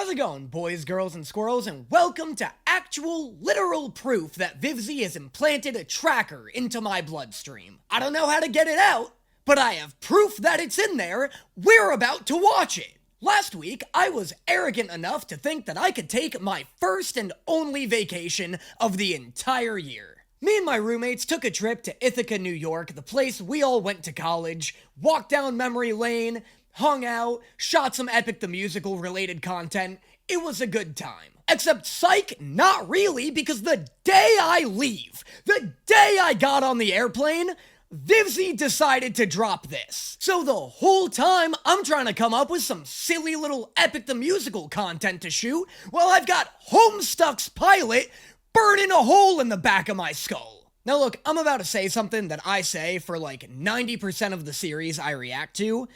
How's it going, boys, girls, and squirrels, and welcome to actual, literal proof that Vivzy has implanted a tracker into my bloodstream. I don't know how to get it out, but I have proof that it's in there. We're about to watch it. Last week, I was arrogant enough to think that I could take my first and only vacation of the entire year. Me and my roommates took a trip to Ithaca, New York, the place we all went to college, walked down memory lane, hung out, shot some Epic the Musical related content. It was a good time. Except psych, not really, because the day I leave, the day I got on the airplane, Vivzy decided to drop this. So the whole time, I'm trying to come up with some silly little Epic the Musical content to shoot, while I've got Homestuck's pilot burning a hole in the back of my skull. Now look, I'm about to say something that I say for like 90% of the series I react to,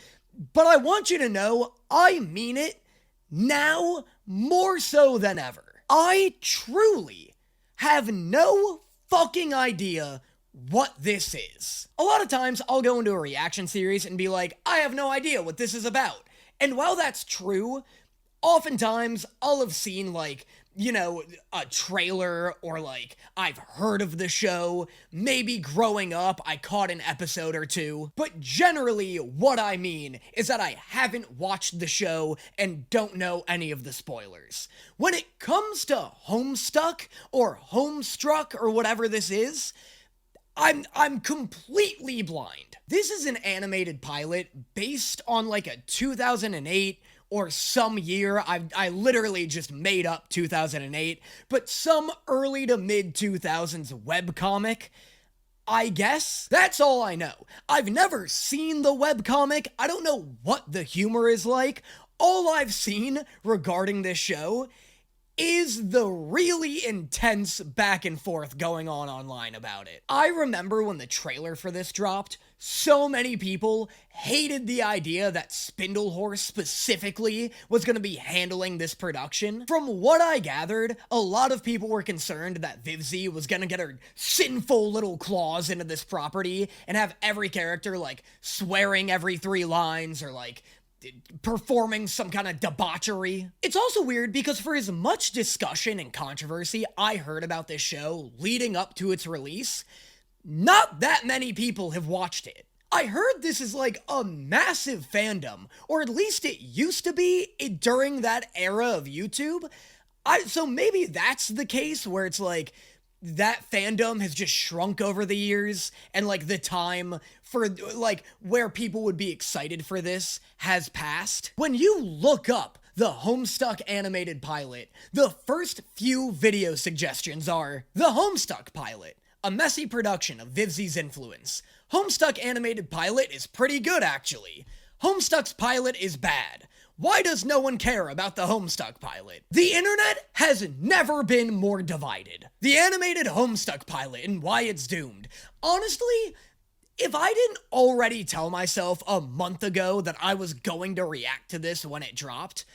but I want you to know I mean it now more so than ever. I truly have no fucking idea what this is. A lot of times I'll go into a reaction series and be like, I have no idea what this is about. And while that's true, oftentimes I'll have seen like, you know, a trailer or like I've heard of the show. Maybe growing up I caught an episode or two. But generally what I mean is that I haven't watched the show and don't know any of the spoilers. When it comes to Homestuck or Homestruck or whatever this is, I'm completely blind. This is an animated pilot based on like a 2008 or some year, I literally just made up 2008, but some early to mid 2000s webcomic, I guess? That's all I know. I've never seen the webcomic, I don't know what the humor is like. All I've seen regarding this show is the really intense back and forth going on online about it. I remember when the trailer for this dropped, so many people hated the idea that Spindlehorse specifically was going to be handling this production. From what I gathered, a lot of people were concerned that Vivzy was going to get her sinful little claws into this property and have every character like swearing every 3 lines or like performing some kind of debauchery. It's also weird because for as much discussion and controversy I heard about this show leading up to its release, not that many people have watched it. I heard this is like a massive fandom, or at least it used to be during that era of YouTube. So maybe that's the case where it's like that fandom has just shrunk over the years and like the time for like where people would be excited for this has passed. When you look up the Homestuck animated pilot, the first few video suggestions are the Homestuck pilot, a messy production of Vivzy's influence. Homestuck animated pilot is pretty good actually. Homestuck's pilot is bad. Why does no one care about the Homestuck pilot? The internet has never been more divided. The animated Homestuck pilot and why it's doomed. Honestly, if I didn't already tell myself a month ago that I was going to react to this when it dropped,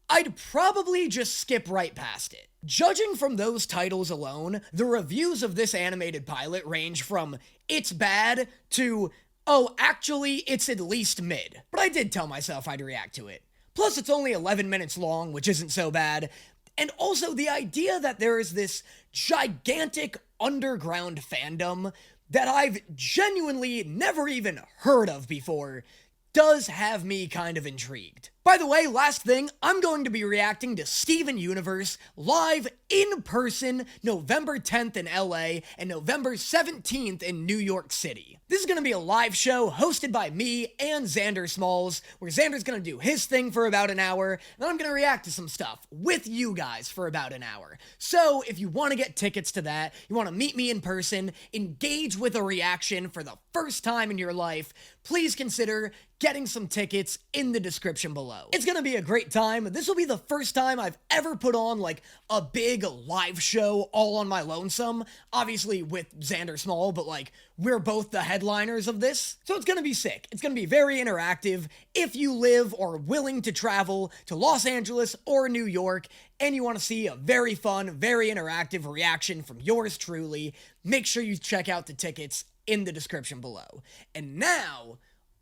I'd probably just skip right past it. Judging from those titles alone, the reviews of this animated pilot range from it's bad to, oh, actually, it's at least mid. But I did tell myself I'd react to it. Plus, it's only 11 minutes long, which isn't so bad. And also, the idea that there is this gigantic underground fandom that I've genuinely never even heard of before does have me kind of intrigued. By the way, last thing, I'm going to be reacting to Steven Universe live in person November 10th in LA and November 17th in New York City. This is going to be a live show hosted by me and Xander Smalls, where Xander's going to do his thing for about an hour, and then I'm going to react to some stuff with you guys for about an hour. So if you want to get tickets to that, you want to meet me in person, engage with a reaction for the first time in your life, please consider getting some tickets in the description below. It's gonna be a great time. This will be the first time I've ever put on like a big live show all on my lonesome. Obviously with Xander Small, but like we're both the headliners of this. So it's gonna be sick. It's gonna be very interactive. If you live or are willing to travel to Los Angeles or New York and you want to see a very fun, very interactive reaction from yours truly, make sure you check out the tickets in the description below. And now,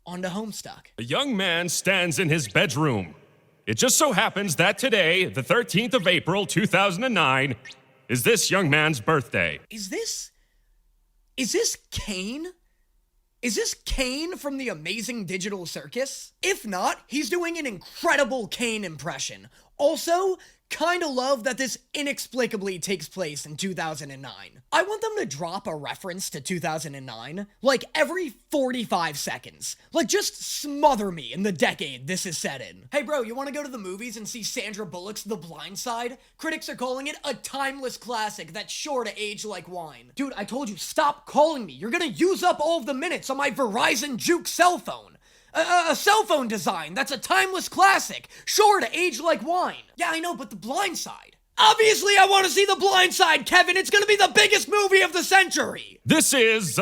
on to Homestuck. A young man stands in his bedroom. It just so happens that today, the 13th of April, 2009, is this young man's birthday. Is this Kane? Is this Kane from the Amazing Digital Circus? If not, he's doing an incredible Kane impression. Also, kinda love that this inexplicably takes place in 2009. I want them to drop a reference to 2009, like every 45 seconds. Like, just smother me in the decade this is set in. Hey bro, you wanna go to the movies and see Sandra Bullock's The Blind Side? Critics are calling it a timeless classic that's sure to age like wine. Dude, I told you, stop calling me. You're gonna use up all of the minutes on my Verizon Juke cell phone. A cell phone design that's a timeless classic, sure to age like wine. Yeah, I know, but The Blind Side. Obviously, I want to see The Blind Side, Kevin. It's gonna be the biggest movie of the century. This is,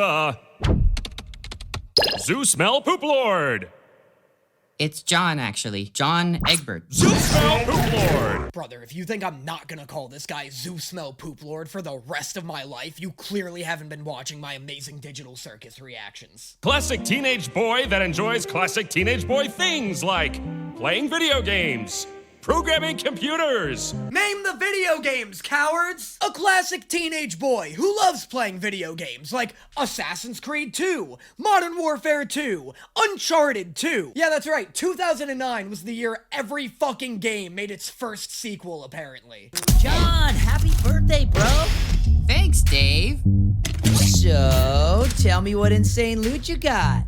Zoo Smell Poop Lord. It's John, actually. John Egbert. Zoo Smell Poop Lord. Brother, if you think I'm not gonna call this guy Zoo Smell Poop Lord for the rest of my life, you clearly haven't been watching my Amazing Digital Circus reactions. Classic teenage boy that enjoys classic teenage boy things like playing video games, programming computers. Name the video games, cowards! A classic teenage boy who loves playing video games like Assassin's Creed 2, Modern Warfare 2, Uncharted 2. Yeah, that's right, 2009 was the year every fucking game made its first sequel, apparently. John, happy birthday, bro. Thanks, Dave. So, tell me what insane loot you got.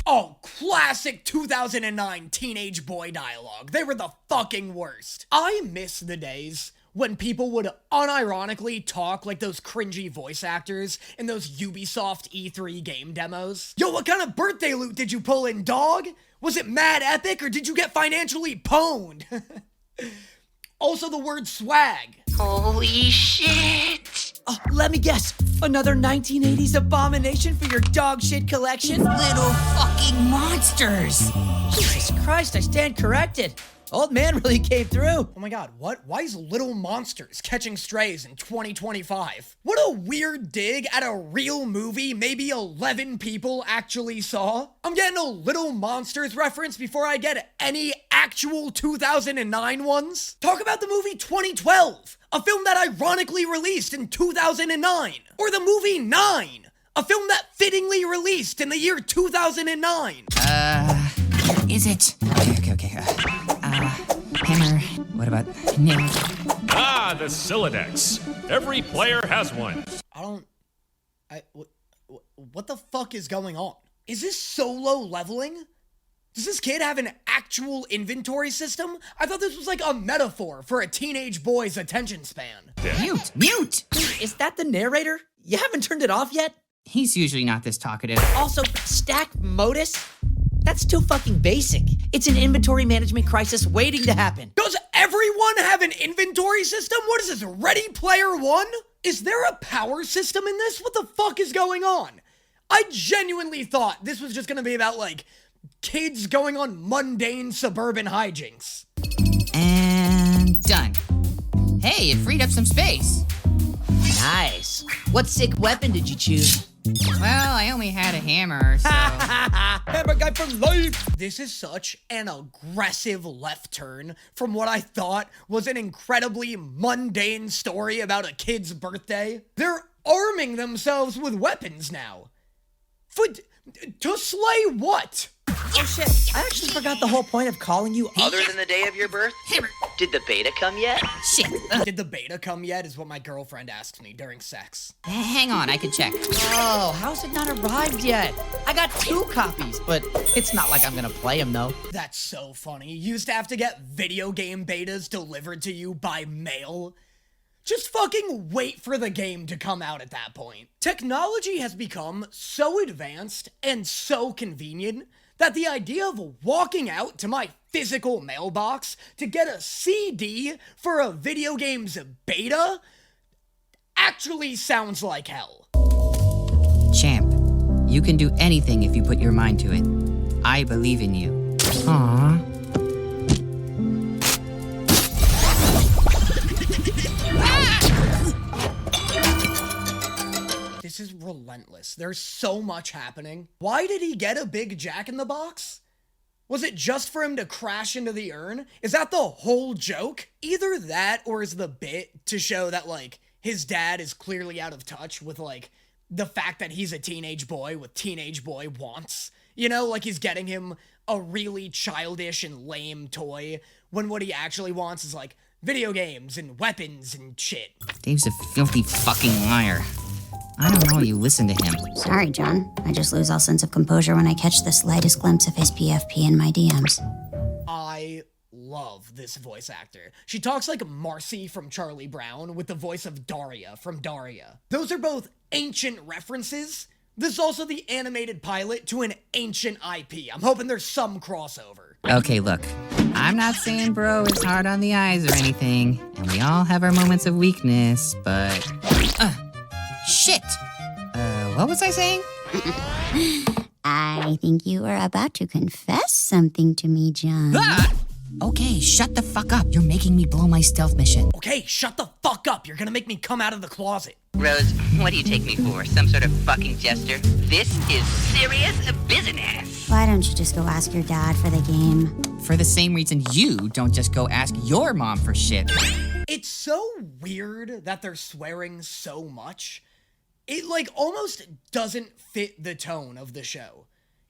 Oh, classic 2009 teenage boy dialogue. They were the fucking worst. I miss the days when people would unironically talk like those cringy voice actors in those Ubisoft E3 game demos. Yo, what kind of birthday loot did you pull in, dog? Was it mad epic or did you get financially pwned? Also the word swag. Holy shit! Oh, let me guess. Another 1980s abomination for your dog shit collection? Little fucking monsters. Jesus Christ, I stand corrected. Old man really came through. Oh my god, what? Why is Little Monsters catching strays in 2025? What a weird dig at a real movie maybe 11 people actually saw. I'm getting a Little Monsters reference before I get any actual 2009 ones. Talk about the movie 2012, a film that ironically released in 2009. Or the movie 9, a film that fittingly released in the year 2009. Is it? Okay. Hammer. What about nail? Ah, the Silodex. Every player has one. What the fuck is going on? Is this solo leveling? Does this kid have an actual inventory system? I thought this was like a metaphor for a teenage boy's attention span. Mute! Dude, is that the narrator? You haven't turned it off yet? He's usually not this talkative. Also, stack modus? That's too fucking basic. It's an inventory management crisis waiting to happen. Does everyone have an inventory system? What is this, Ready Player One? Is there a power system in this? What the fuck is going on? I genuinely thought this was just gonna be about, like, kids going on mundane suburban hijinks. And done. Hey, it freed up some space. Nice. What sick weapon did you choose? Well, I only had a hammer, so... Hammer guy for life! This is such an aggressive left turn from what I thought was an incredibly mundane story about a kid's birthday. They're arming themselves with weapons now. To slay what? Oh shit, I actually forgot the whole point of calling you Other than the day of your birth? Hammer. Did the beta come yet? Shit. Did the beta come yet is what my girlfriend asks me during sex. Hang on, I can check. Oh, how's it not arrived yet? I got 2 copies, but it's not like I'm gonna play them though. That's so funny. You used to have to get video game betas delivered to you by mail. Just fucking wait for the game to come out at that point. Technology has become so advanced and so convenient that the idea of walking out to my physical mailbox to get a CD for a video game's beta actually sounds like hell. Champ, you can do anything if you put your mind to it. I believe in you. Aww. This is relentless. There's so much happening. Why did he get a big Jack in the Box? Was it just for him to crash into the urn? Is that the whole joke? Either that or is the bit to show that, like, his dad is clearly out of touch with, like, the fact that he's a teenage boy with teenage boy wants. You know, like he's getting him a really childish and lame toy when what he actually wants is, like, video games and weapons and shit. Dave's a filthy fucking liar. I don't know you listen to him. Sorry, John. I just lose all sense of composure when I catch the slightest glimpse of his PFP in my DMs. I love this voice actor. She talks like Marcy from Charlie Brown with the voice of Daria from Daria. Those are both ancient references. This is also the animated pilot to an ancient IP. I'm hoping there's some crossover. Okay, look. I'm not saying bro is hard on the eyes or anything, and we all have our moments of weakness, but... shit! What was I saying? I think you are about to confess something to me, John. Ah! Okay, shut the fuck up. You're making me blow my stealth mission. Okay, shut the fuck up. You're gonna make me come out of the closet. Rose, what do you take me for? Some sort of fucking jester? This is serious business. Why don't you just go ask your dad for the game? For the same reason you don't just go ask your mom for shit. It's so weird that they're swearing so much. It, like, almost doesn't fit the tone of the show.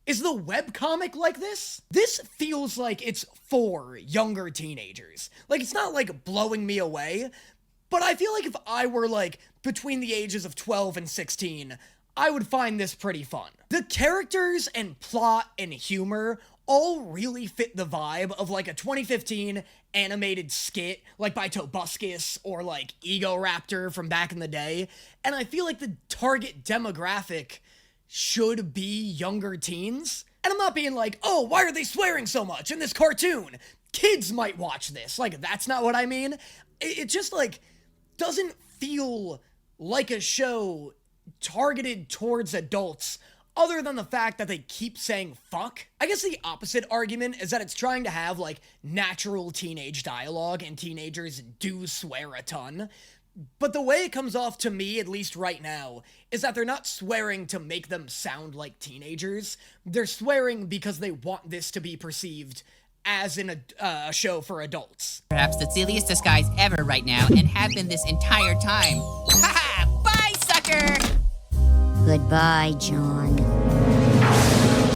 Is the webcomic like this? This feels like it's for younger teenagers. Like, it's not, like, blowing me away, but I feel like if I were, like, between the ages of 12 and 16, I would find this pretty fun. The characters and plot and humor all really fit the vibe of, like, a 2015 animated skit, like by Tobuscus or, like, Ego Raptor from back in the day, and I feel like the target demographic should be younger teens. And I'm not being like, oh, why are they swearing so much in this cartoon? Kids might watch this. Like, that's not what I mean. It just, like, doesn't feel like a show targeted towards adults, other than the fact that they keep saying fuck. I guess the opposite argument is that it's trying to have, like, natural teenage dialogue, and teenagers do swear a ton. But the way it comes off to me, at least right now, is that they're not swearing to make them sound like teenagers. They're swearing because they want this to be perceived as a show for adults. Perhaps the silliest disguise ever right now, and have been this entire time. Haha! Bye, sucker! Goodbye, John.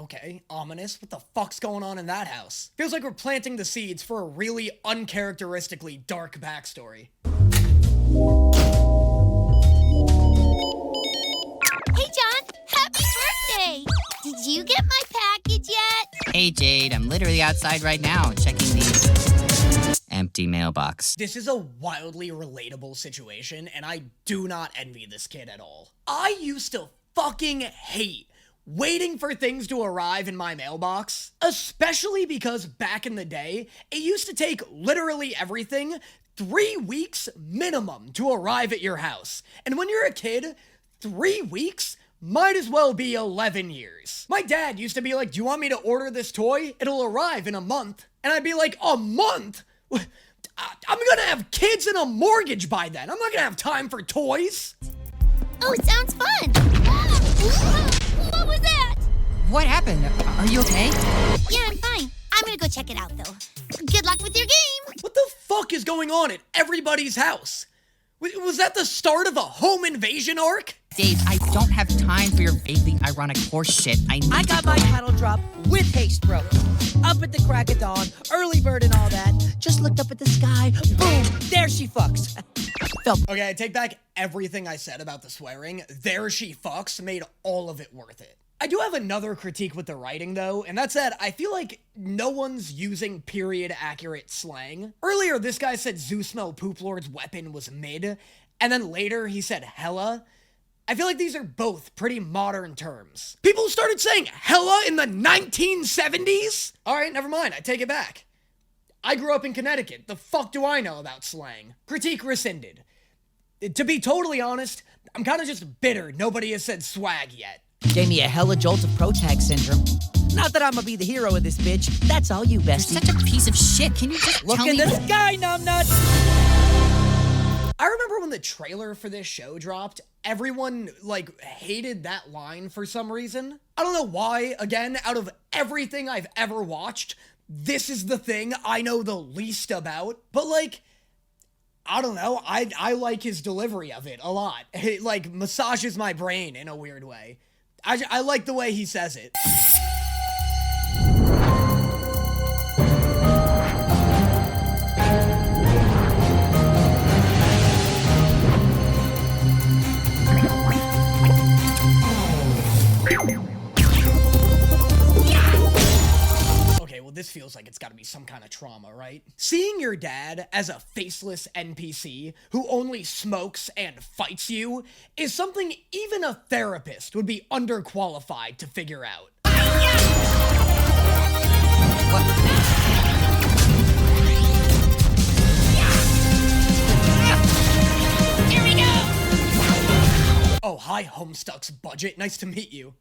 Okay, ominous. What the fuck's going on in that house? Feels like we're planting the seeds for a really uncharacteristically dark backstory. Hey, John, happy birthday! Did you get my package yet? Hey, Jade, I'm literally outside right now, checking the empty mailbox. This is a wildly relatable situation, and I do not envy this kid at all. I used to fucking hate waiting for things to arrive in my mailbox, especially because back in the day, it used to take literally everything 3 weeks minimum to arrive at your house. And when you're a kid, 3 weeks might as well be 11 years. My dad used to be like, do you want me to order this toy? It'll arrive in a month. And I'd be like, a month? I'm gonna have kids and a mortgage by then. I'm not gonna have time for toys. Oh, it sounds fun! What was that? What happened? Are you okay? Yeah, I'm fine. I'm gonna go check it out, though. Good luck with your game! What the fuck is going on at everybody's house? Was that the start of a home invasion arc? Dave, I don't have time for your vaguely ironic horse shit. I got my paddle drop with haste rope. Up at the crack of dawn, early bird and all that. Just looked up at the sky, boom, there she fucks. Okay, I take back everything I said about the swearing. There she fucks made all of it worth it. I do have another critique with the writing, though, and that's that I feel like no one's using period-accurate slang. Earlier, this guy said Zeus Mel Poop Lord's weapon was mid, and then later he said hella. I feel like these are both pretty modern terms. People started saying hella in the 1970s? Alright, never mind, I take it back. I grew up in Connecticut. The fuck do I know about slang? Critique rescinded. To be totally honest, I'm kind of just bitter nobody has said swag yet. Gave me a hella jolt of protag syndrome. Not that I'ma be the hero of this bitch. That's all you, bestie. You're such a piece of shit. Can you just Look tell in me? the sky, numbnuts! I remember when the trailer for this show dropped, everyone, like, hated that line for some reason. I don't know why, again, out of everything I've ever watched, this is the thing I know the least about. But, like, I don't know, I like his delivery of it a lot. It, like, massages my brain in a weird way. I like the way he says it. Okay, well, this feels like it's gotta be some kind of trauma, right? Seeing your dad as a faceless NPC who only smokes and fights you is something even a therapist would be underqualified to figure out. Here we go! Oh, hi, Homestuck's budget. Nice to meet you.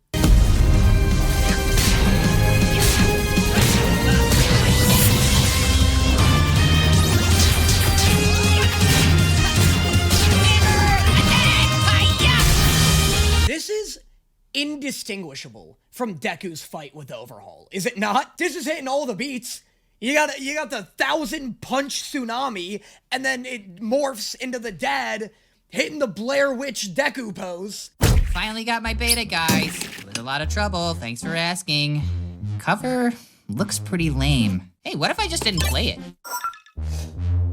This is indistinguishable from Deku's fight with Overhaul, is it not? This is hitting all the beats. You got the 1,000-punch tsunami, and then it morphs into the dad hitting the Blair Witch Deku pose. Finally got my beta, guys. With a lot of trouble, thanks for asking. Cover looks pretty lame. Hey, what if I just didn't play it?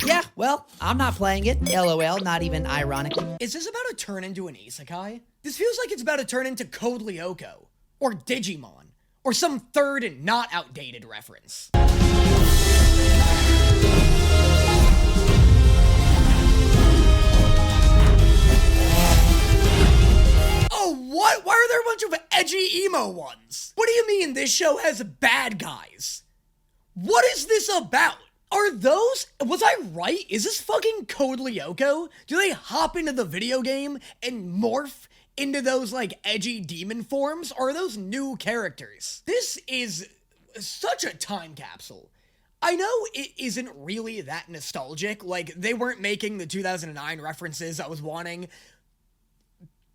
Yeah, well, I'm not playing it. LOL, not even ironically. Is this about to turn into an isekai? This feels like it's about to turn into Code Lyoko, or Digimon, or some third and not outdated reference. Oh, what? Why are there a bunch of edgy emo ones? What do you mean this show has bad guys? What is this about? Are those, was I right? Is this fucking Code Lyoko? Do they hop into the video game and morph into those, like, edgy demon forms? Or are those new characters? This is such a time capsule. I know it isn't really that nostalgic. Like, they weren't making the 2009 references I was wanting.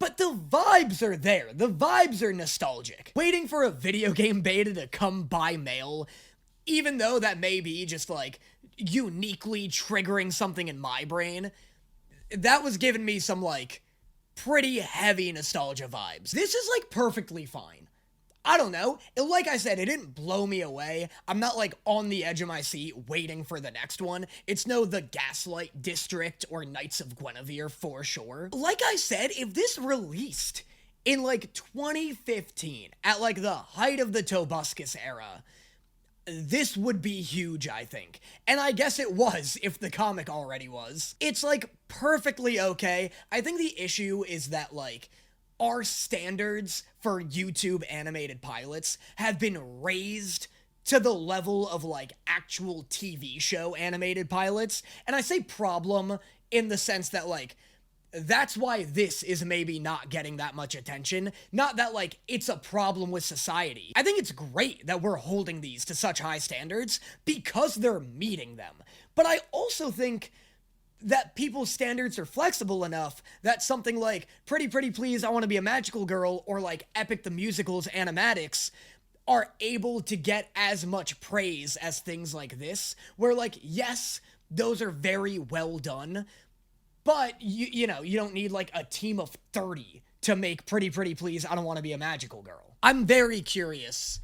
But the vibes are there. The vibes are nostalgic. Waiting for a video game beta to come by mail, even though that may be just, like, uniquely triggering something in my brain, that was giving me some, like, pretty heavy nostalgia vibes. This is, like, perfectly fine. I don't know. Like I said, it didn't blow me away. I'm not, like, on the edge of my seat waiting for the next one. It's no The Gaslight District or Knights of Guinevere for sure. Like I said, if this released in, like, 2015, at, like, the height of the Tobuscus era, this would be huge, I think. And I guess it was, if the comic already was. It's, like, perfectly okay. I think the issue is that, like, our standards for YouTube animated pilots have been raised to the level of, like, actual TV show animated pilots. And I say problem in the sense that, like, that's why this is maybe not getting that much attention. Not that, like, it's a problem with society. I think it's great that we're holding these to such high standards because they're meeting them. But I also think that people's standards are flexible enough that something like Pretty Pretty Please, I Want to Be a Magical Girl, or like Epic the Musical's animatics are able to get as much praise as things like this, where, like, yes, those are very well done, but you know, you don't need, like, a team of 30 to make Pretty Pretty Please, I Don't Want to Be a Magical Girl. I'm very curious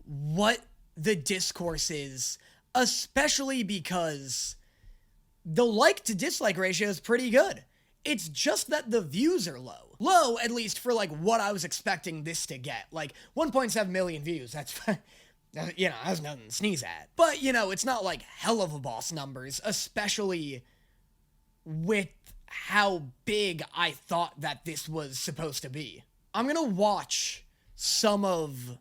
what the discourse is, especially because the like to dislike ratio is pretty good. It's just that the views are low. Low, at least for, like, what I was expecting this to get. Like, 1.7 million views, that's, you know, that's nothing to sneeze at. But, you know, it's not, like, hell of a boss numbers, especially with how big I thought that this was supposed to be. I'm gonna watch some of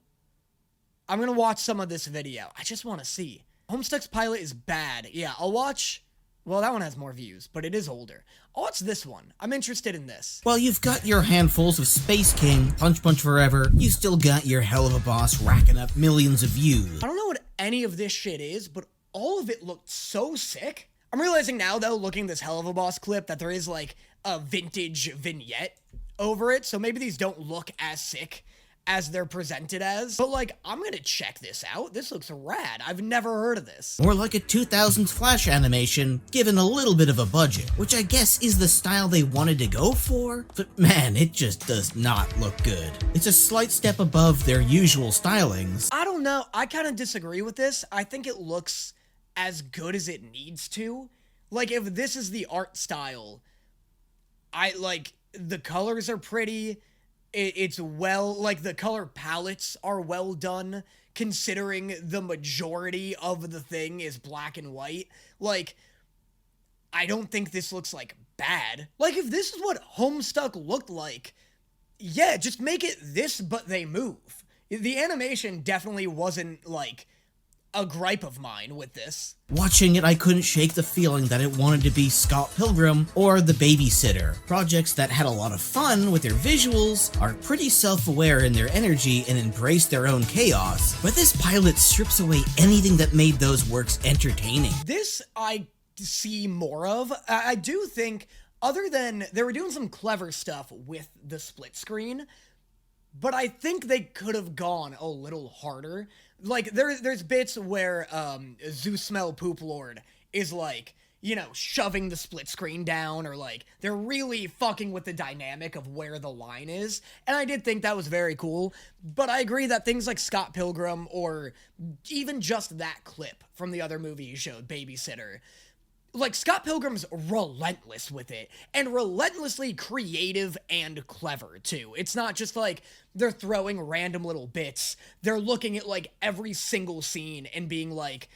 this video. I just want to see. Homestuck's pilot is bad. Yeah, I'll watch. Well, that one has more views, but it is older. I'll watch this one. I'm interested in this. While you've got your handfuls of Space King, Punch Punch Forever, you still got your hell of a boss racking up millions of views. I don't know what any of this shit is, but all of it looked so sick. I'm realizing now, though, looking at this hell of a boss clip, that there is, like, a vintage vignette over it, so maybe these don't look as sick as they're presented as. But like, I'm gonna check this out. This looks rad. I've never heard of this. More like a 2000s Flash animation, given a little bit of a budget, which I guess is the style they wanted to go for, but man, it just does not look good. It's a slight step above their usual stylings. I don't know. I kind of disagree with this. I think it looks as good as it needs to. Like, if this is the art style, the colors are pretty. It's well, like, the color palettes are well done, considering the majority of the thing is black and white. Like, I don't think this looks, like, bad. Like, if this is what Homestuck looked like, yeah, just make it this, but they move. The animation definitely wasn't, like, a gripe of mine with this. Watching it, I couldn't shake the feeling that it wanted to be Scott Pilgrim or The Babysitter. Projects that had a lot of fun with their visuals, are pretty self-aware in their energy, and embrace their own chaos, but this pilot strips away anything that made those works entertaining. This I see more of. I do think, other than they were doing some clever stuff with the split screen, but I think they could have gone a little harder. Like, there's bits where Zeus Smell Poop Lord is, like, you know, shoving the split screen down, or, like, they're really fucking with the dynamic of where the line is, and I did think that was very cool. But I agree that things like Scott Pilgrim, or even just that clip from the other movie you showed, Babysitter, like, Scott Pilgrim's relentless with it, and relentlessly creative and clever, too. It's not just, like, they're throwing random little bits. They're looking at, like, every single scene and being like,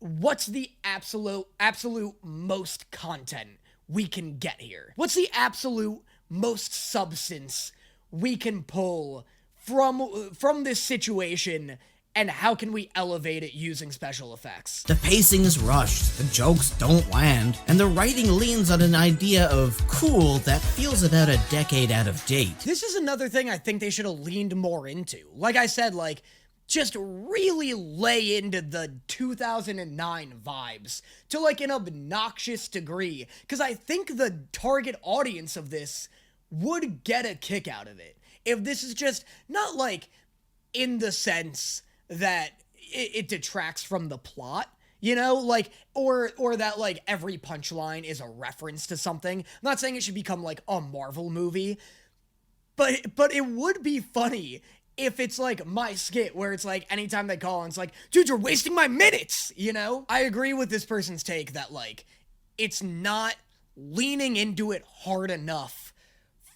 what's the absolute most content we can get here? What's the absolute most substance we can pull from this situation, and how can we elevate it using special effects? The pacing is rushed, the jokes don't land, and the writing leans on an idea of cool that feels about a decade out of date. This is another thing I think they should have leaned more into. Like I said, like, just really lay into the 2009 vibes to, like, an obnoxious degree, because I think the target audience of this would get a kick out of it. If this is just, not, like, in the sense that it detracts from the plot, you know, like, or that, like, every punchline is a reference to something. I'm not saying it should become, like, a Marvel movie, but it would be funny if it's, like, my skit where it's, like, anytime they call and it's like, dude, you're wasting my minutes, you know? I agree with this person's take that, like, it's not leaning into it hard enough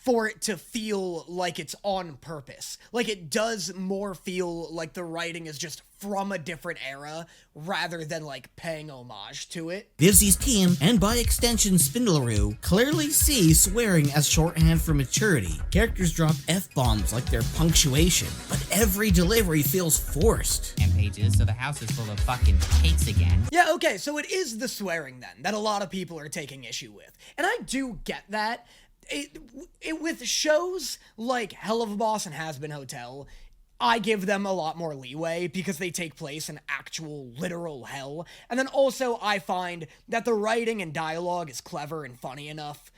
for it to feel like it's on purpose. Like, it does more feel like the writing is just from a different era, rather than, like, paying homage to it. Vivzi's team, and by extension Spindleroo, clearly see swearing as shorthand for maturity. Characters drop F-bombs like they're punctuation, but every delivery feels forced. And pages, so the house is full of fucking cakes again. Yeah, okay, so it is the swearing, then, that a lot of people are taking issue with. And I do get that. With shows like Hell of a Boss and Has Been Hotel, I give them a lot more leeway because they take place in actual literal hell. And then also I find that the writing and dialogue is clever and funny enough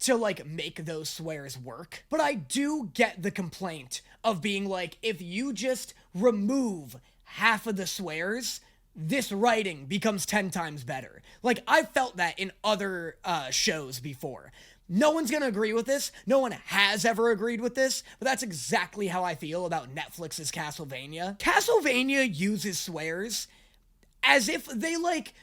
to, like, make those swears work. But I do get the complaint of being like, if you just remove half of the swears, this writing becomes 10 times better. Like, I've felt that in other shows before. No one's gonna agree with this. No one has ever agreed with this, but that's exactly how I feel about Netflix's Castlevania. Castlevania uses swears as if they, like,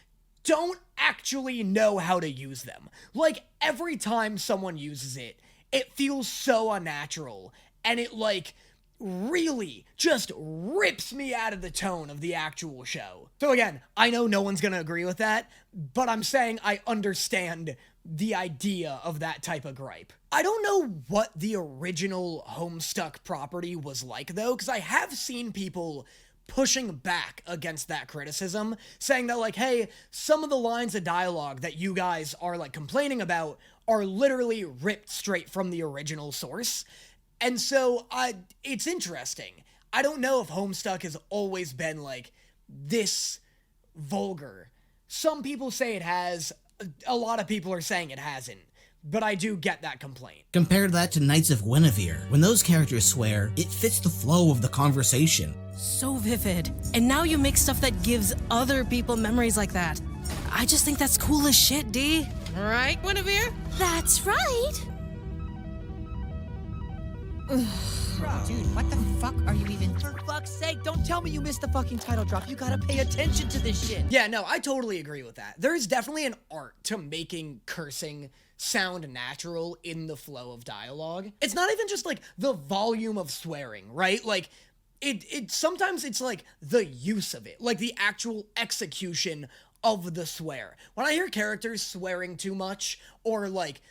don't actually know how to use them. Like, every time someone uses it, it feels so unnatural, and it, like, really just rips me out of the tone of the actual show. So again, I know no one's gonna agree with that, but I'm saying I understand the idea of that type of gripe. I don't know what the original Homestuck property was like, though, because I have seen people pushing back against that criticism, saying that, like, hey, some of the lines of dialogue that you guys are, like, complaining about are literally ripped straight from the original source. And so, it's interesting. I don't know if Homestuck has always been, like, this vulgar. Some people say it has. A lot of people are saying it hasn't. but I do get that complaint. Compare that to Knights of Guinevere. When those characters swear, it fits the flow of the conversation. So vivid. And now you make stuff that gives other people memories like that. I just think that's cool as shit, D. Right, Guinevere? That's right. Dude, what the fuck are you even... For fuck's sake, don't tell me you missed the fucking title drop. You gotta pay attention to this shit. Yeah, no, I totally agree with that. There is definitely an art to making cursing sound natural in the flow of dialogue. It's not even just like the volume of swearing, right? Like it sometimes it's like the use of it, like the actual execution of the swear. When I hear characters swearing too much or like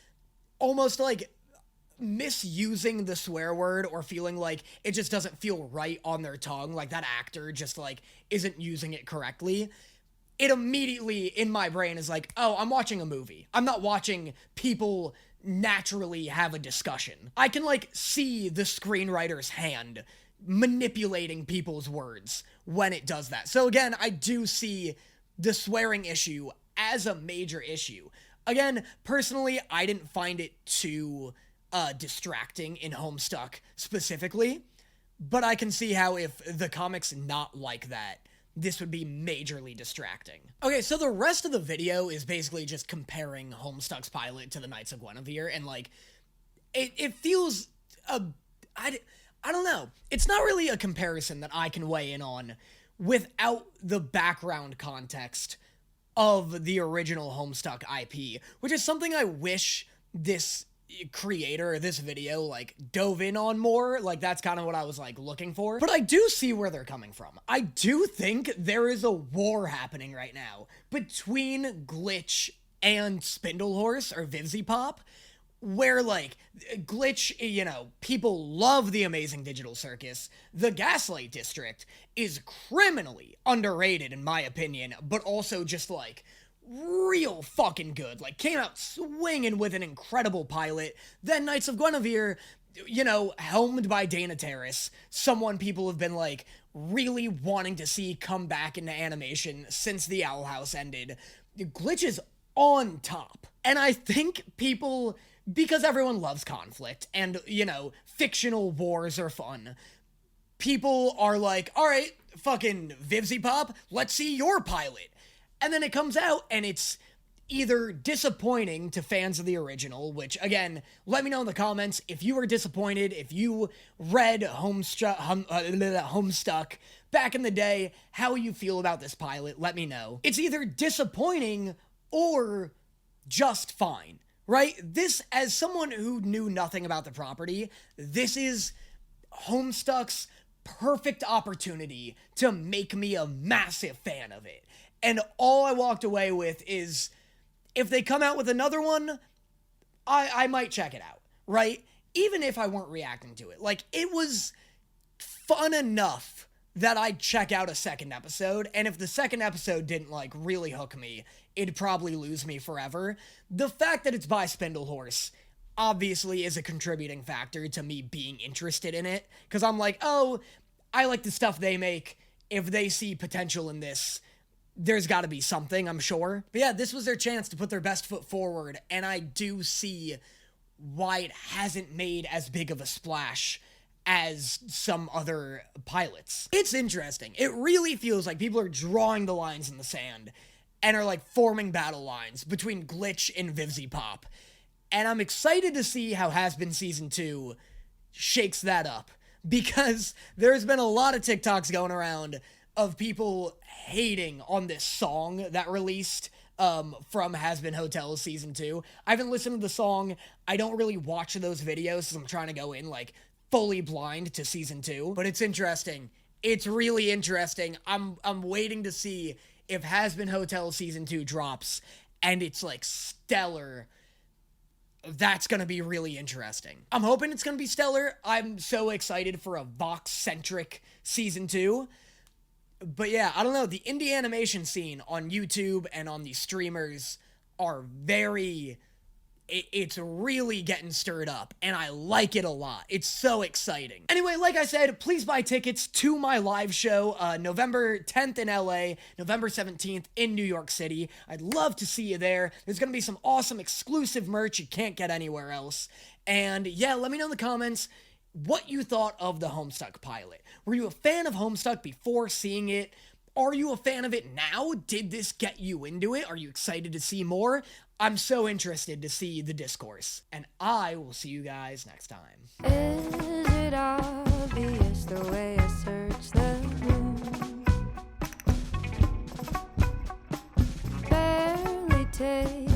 almost like misusing the swear word or feeling like it just doesn't feel right on their tongue, like that actor just like isn't using it correctly, it immediately in my brain is like, oh, I'm watching a movie. I'm not watching people naturally have a discussion. I can like see the screenwriter's hand manipulating people's words when it does that. So again, I do see the swearing issue as a major issue. Again, personally, I didn't find it too distracting in Homestuck specifically, but I can see how if the comic's not like that, this would be majorly distracting. Okay, so the rest of the video is basically just comparing Homestuck's pilot to the Knights of Guinevere, and like, it feels, I don't know. It's not really a comparison that I can weigh in on without the background context of the original Homestuck IP, which is something I wish this creator of this video like dove in on more. Like that's kind of what I was like looking for, but I do see where they're coming from. I do think there is a war happening right now between Glitch and Spindlehorse or Vivziepop, where like Glitch, you know, people love the Amazing Digital Circus. The Gaslight District is criminally underrated in my opinion, but also just like real fucking good. Like came out swinging with an incredible pilot. Then Knights of Guinevere, you know, helmed by Dana Terrace, someone people have been like really wanting to see come back into animation since the Owl House ended. Glitch is on top. And I think people, because everyone loves conflict and, you know, fictional wars are fun, people are like, all right, fucking Vivziepop, let's see your pilot. And then it comes out and it's either disappointing to fans of the original, which again, let me know in the comments if you were disappointed, if you read Homestuck back in the day, how you feel about this pilot, let me know. It's either disappointing or just fine, right? This, as someone who knew nothing about the property, this is Homestuck's perfect opportunity to make me a massive fan of it. And all I walked away with is, if they come out with another one, I might check it out, right? Even if I weren't reacting to it. Like, it was fun enough that I'd check out a second episode, and if the second episode didn't, like, really hook me, it'd probably lose me forever. The fact that it's by Spindlehorse obviously is a contributing factor to me being interested in it, because I'm like, oh, I like the stuff they make. If they see potential in this, there's got to be something, I'm sure. But yeah, this was their chance to put their best foot forward, and I do see why it hasn't made as big of a splash as some other pilots. It's interesting. It really feels like people are drawing the lines in the sand and are like forming battle lines between Glitch and Vivziepop. And I'm excited to see how Has Been Season 2 shakes that up, because there's been a lot of TikToks going around of people hating on this song that released from Has Been Hotel Season 2. I haven't listened to the song. I don't really watch those videos, so I'm trying to go in like fully blind to Season 2. But it's interesting. It's really interesting. I'm waiting to see if Has Been Hotel Season 2 drops and it's like stellar. That's going to be really interesting. I'm hoping it's going to be stellar. I'm so excited for a Vox-centric Season 2. But yeah, I don't know, the indie animation scene on YouTube and on these streamers are very It's really getting stirred up, and I like it a lot. It's so exciting. Anyway, like I said, please buy tickets to my live show, November 10th in LA, November 17th in New York City. I'd love to see you there. There's gonna be some awesome exclusive merch you can't get anywhere else. And yeah, let me know in the comments what you thought of the Homestuck pilot. Were you a fan of Homestuck before seeing it? Are you a fan of it now? Did this get you into it? Are you excited to see more? I'm so interested to see the discourse. And I will see you guys next time. Is it obvious the way I search the room? Barely take